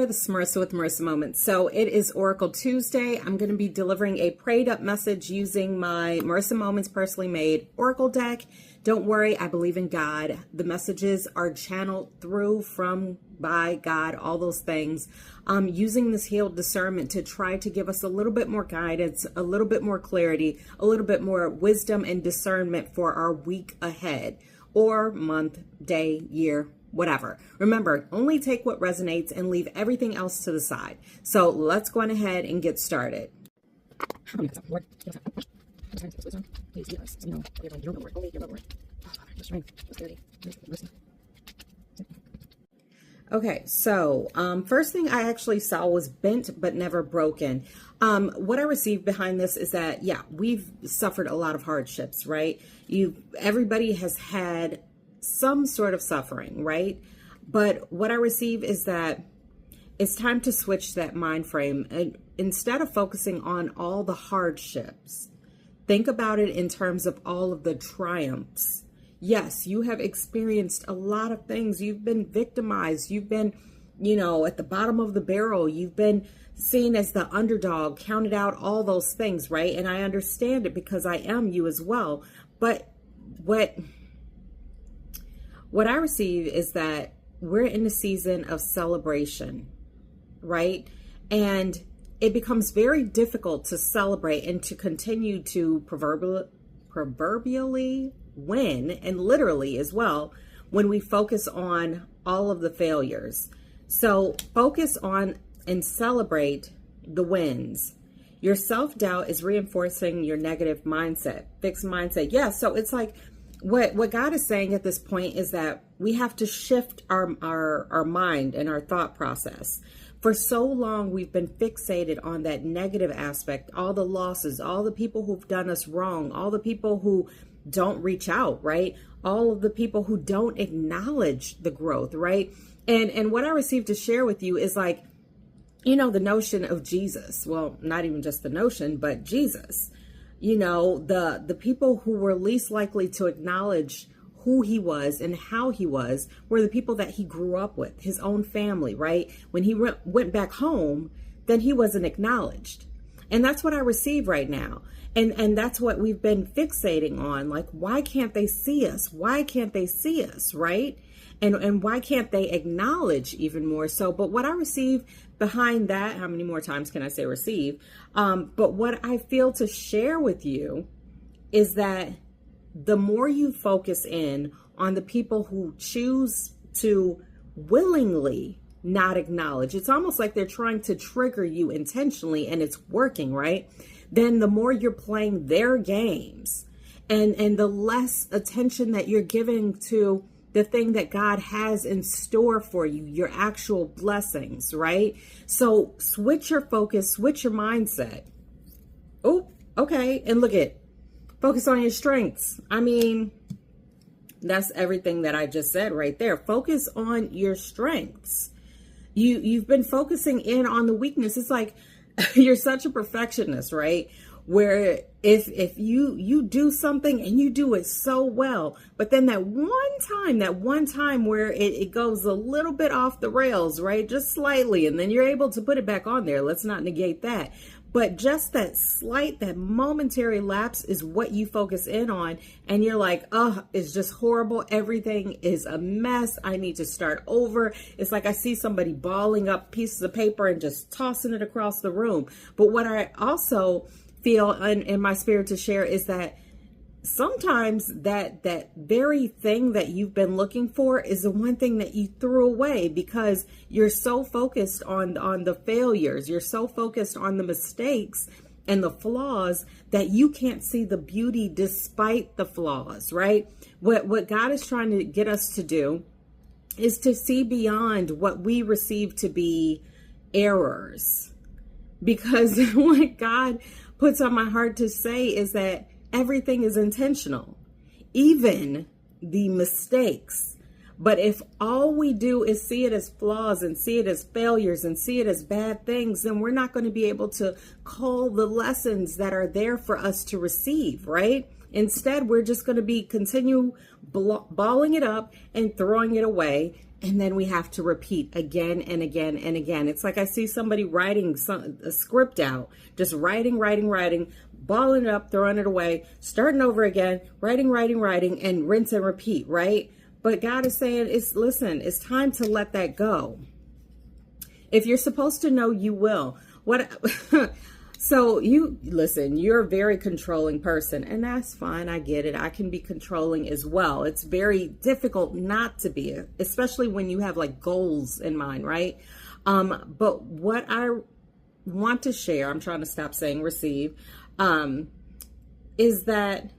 this is Marissa with Marissa Moments. So it is Oracle Tuesday. I'm going to be delivering a prayed up message using my Marissa Moments personally made Oracle deck. Don't worry, I believe in God. The messages are channeled through, from, by God, all those things. Using this healed discernment to try to give us a little bit more guidance, a little bit more clarity, a little bit more wisdom and discernment for our week ahead, or month, day, year, whatever. Remember, only take what resonates and leave everything else to the side. So let's go on ahead and get started. Okay, so first thing I actually saw was bent but never broken. What I received behind this is that, yeah, we've suffered a lot of hardships, right? Everybody has had some sort of suffering, right? But what I receive is that it's time to switch that mind frame. And instead of focusing on all the hardships, think about it in terms of all of the triumphs. Yes, you have experienced a lot of things. You've been victimized. You've been, at the bottom of the barrel. You've been seen as the underdog, counted out, all those things, right? And I understand it because I am you as well. But what I receive is that we're in a season of celebration, right? And it becomes very difficult to celebrate and to continue to proverbially win, and literally as well, when we focus on all of the failures. So focus on and celebrate the wins. Your self-doubt is reinforcing your negative mindset, fixed mindset. Yeah, so it's like what God is saying at this point is that we have to shift our mind and our thought process. For so long, we've been fixated on that negative aspect, all the losses, all the people who've done us wrong, all the people who don't reach out, right? All of the people who don't acknowledge the growth, right? And what I received to share with you is like, the notion of Jesus. Well, not even just the notion, but Jesus. The people who were least likely to acknowledge who he was and how he was were the people that he grew up with, his own family, right? When he went back home, then he wasn't acknowledged. And that's what I receive right now. And that's what we've been fixating on. Like, why can't they see us? Why can't they see us, right? And why can't they acknowledge even more so? But what I receive behind that, how many more times can I say receive? But what I feel to share with you is that the more you focus in on the people who choose to willingly not acknowledge, it's almost like they're trying to trigger you intentionally and it's working, right? Then the more you're playing their games and the less attention that you're giving to the thing that God has in store for you, your actual blessings, right? So switch your focus, switch your mindset. Oh, okay. And look at, focus on your strengths. I mean, that's everything that I just said right there. Focus on your strengths. You've been focusing in on the weakness. It's like you're such a perfectionist, right? Where if you do something and you do it so well, but then that one time where it goes a little bit off the rails, right? Just slightly, and then you're able to put it back on there. Let's not negate that. But just that momentary lapse is what you focus in on. And you're like, oh, it's just horrible. Everything is a mess. I need to start over. It's like I see somebody balling up pieces of paper and just tossing it across the room. But what I also feel in my spirit to share is that sometimes that very thing that you've been looking for is the one thing that you threw away because you're so focused on the failures. You're so focused on the mistakes and the flaws that you can't see the beauty despite the flaws, right? What God is trying to get us to do is to see beyond what we receive to be errors. Because what God puts on my heart to say is that everything is intentional, even the mistakes. But if all we do is see it as flaws and see it as failures and see it as bad things, then we're not going to be able to call the lessons that are there for us to receive, right? Instead, we're just going to continue balling it up and throwing it away. And then we have to repeat again and again and again. It's like I see somebody writing a script out, just writing, balling it up, throwing it away, starting over again, writing, and rinse and repeat, right? But God is saying, listen, it's time to let that go. If you're supposed to know, you will. So you're a very controlling person, and that's fine. I get it. I can be controlling as well. It's very difficult not to be, especially when you have like goals in mind, right? But what I want to share, I'm trying to stop saying receive, is that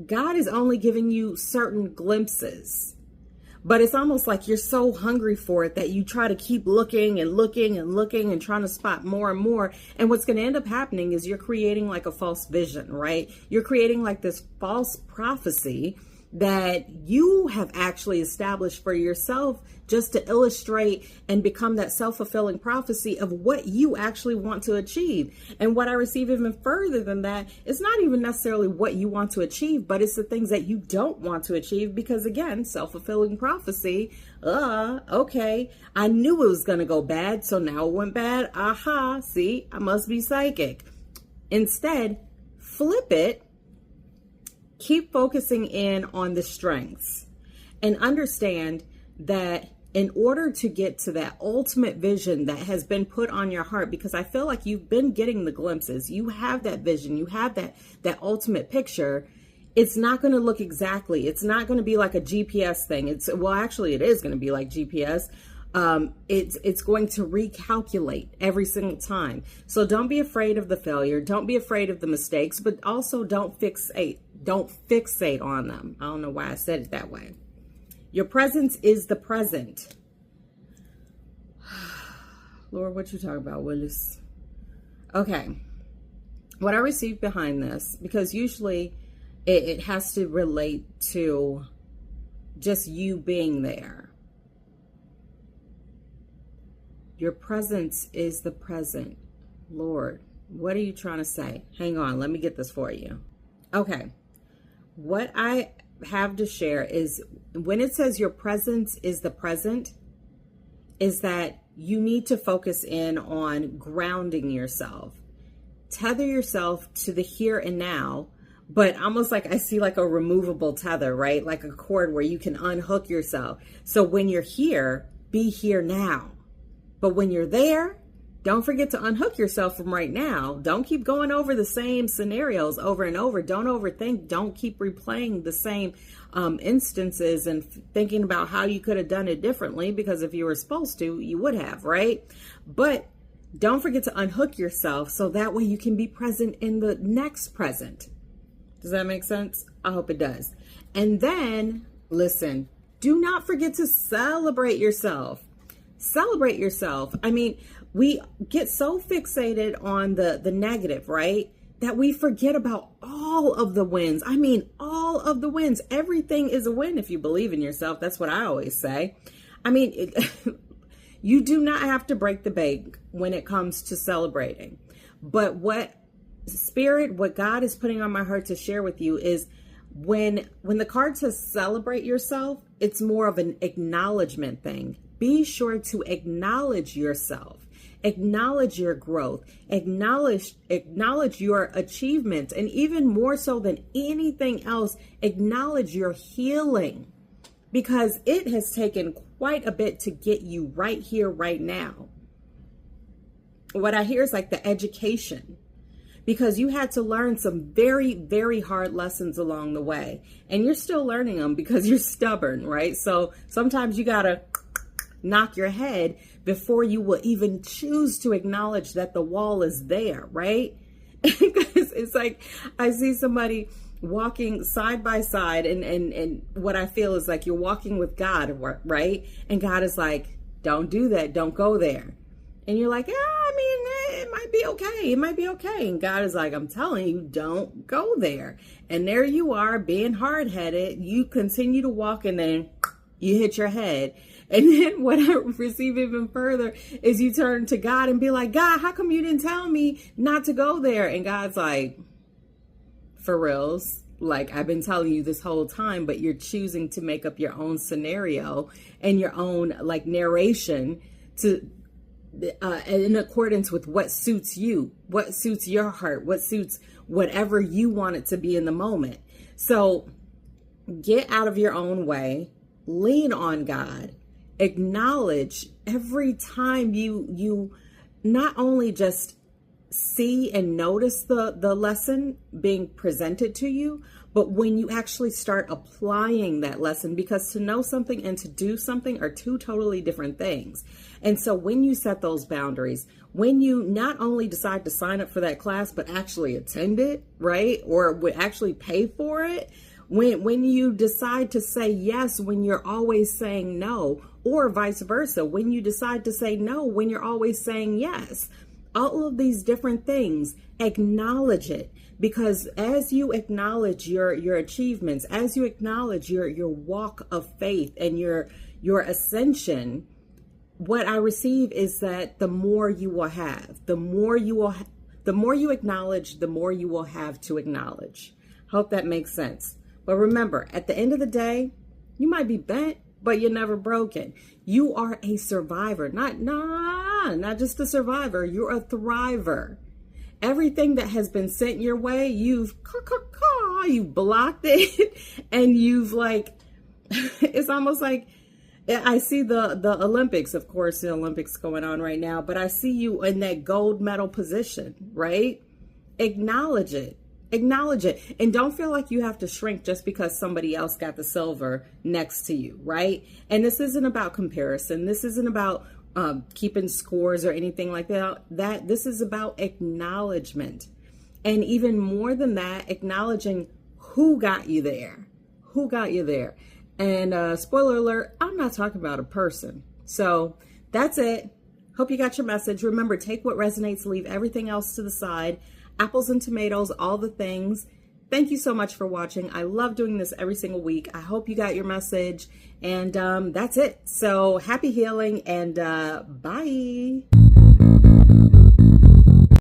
God is only giving you certain glimpses. But it's almost like you're so hungry for it that you try to keep looking and trying to spot more and more. And what's going to end up happening is you're creating like a false vision, right? You're creating like this false prophecy that you have actually established for yourself just to illustrate and become that self-fulfilling prophecy of what you actually want to achieve. And what I receive even further than that, it's not even necessarily what you want to achieve, but it's the things that you don't want to achieve, because again, self-fulfilling prophecy. Okay, I knew it was going to go bad, so now it went bad. Aha, see, I must be psychic. Instead, flip it. Keep focusing in on the strengths and understand that in order to get to that ultimate vision that has been put on your heart, because I feel like you've been getting the glimpses, you have that vision, you have that ultimate picture. It's not going to look exactly. It's not going to be like a GPS thing. Actually it is going to be like GPS. It's going to recalculate every single time. So don't be afraid of the failure. Don't be afraid of the mistakes, but also don't fixate on them. I don't know why I said it that way. Your presence is the present. Lord, what you talking about, Willis? Okay. What I received behind this, because usually it has to relate to just you being there. Your presence is the present. Lord, what are you trying to say? Hang on, let me get this for you. Okay. What I have to share is when it says your presence is the present, is that you need to focus in on grounding yourself. Tether yourself to the here and now, but almost like I see like a removable tether, right? Like a cord where you can unhook yourself. So when you're here, be here now. But when you're there, don't forget to unhook yourself from right now. Don't keep going over the same scenarios over and over. Don't overthink. Don't keep replaying the same instances and thinking about how you could have done it differently, because if you were supposed to, you would have, right? But don't forget to unhook yourself so that way you can be present in the next present. Does that make sense? I hope it does. And then, listen, do not forget to celebrate yourself. Celebrate yourself. I mean, we get so fixated on the negative, right? That we forget about all of the wins. I mean, all of the wins. Everything is a win if you believe in yourself. That's what I always say. I mean, you do not have to break the bank when it comes to celebrating. But what God is putting on my heart to share with you is when the card says celebrate yourself, it's more of an acknowledgement thing. Be sure to acknowledge yourself, acknowledge your growth, acknowledge your achievements, and even more so than anything else, acknowledge your healing, because it has taken quite a bit to get you right here, right now. What I hear is like the education, because you had to learn some very, very hard lessons along the way, and you're still learning them because you're stubborn, right? So sometimes you gotta knock your head before you will even choose to acknowledge that the wall is there, right? Because it's like I see somebody walking side by side, and what I feel is like you're walking with God, right? And God is like, don't do that, don't go there. And you're like, I mean, it might be okay. It might be okay. And God is like, I'm telling you, don't go there. And there you are being hard-headed. You continue to walk, and then you hit your head. And then what I receive even further is you turn to God and be like, God, how come you didn't tell me not to go there? And God's like, for reals? like I've been telling you this whole time, but you're choosing to make up your own scenario and your own like narration to in accordance with what suits you, what suits your heart, what suits whatever you want it to be in the moment. So get out of your own way, lean on God, acknowledge every time you not only just see and notice the lesson being presented to you, but when you actually start applying that lesson, because to know something and to do something are two totally different things. And so when you set those boundaries, when you not only decide to sign up for that class, but actually attend it, right? Or would actually pay for it, when you decide to say yes when you're always saying no, or vice versa, when you decide to say no when you're always saying yes, all of these different things, acknowledge it. Because as you acknowledge your achievements, as you acknowledge your walk of faith and your ascension, what I receive is that the more you will have, the more you acknowledge, the more you will have to acknowledge. Hope that makes sense. But remember, at the end of the day, you might be bent, but you're never broken. You are a survivor, not just a survivor. You're a thriver. Everything that has been sent your way, you've blocked it, and you've like, it's almost like, I see the Olympics, of course, the Olympics going on right now, but I see you in that gold medal position, right? Acknowledge it. Acknowledge it. And don't feel like you have to shrink just because somebody else got the silver next to you, right? And this isn't about comparison. This isn't about keeping scores or anything like that. This is about acknowledgement. And even more than that, acknowledging who got you there. Who got you there. And spoiler alert, I'm not talking about a person. So that's it. Hope you got your message. Remember, take what resonates, leave everything else to the side. Apples and tomatoes, all the things. Thank you so much for watching. I love doing this every single week. I hope you got your message. And that's it. So happy healing and bye.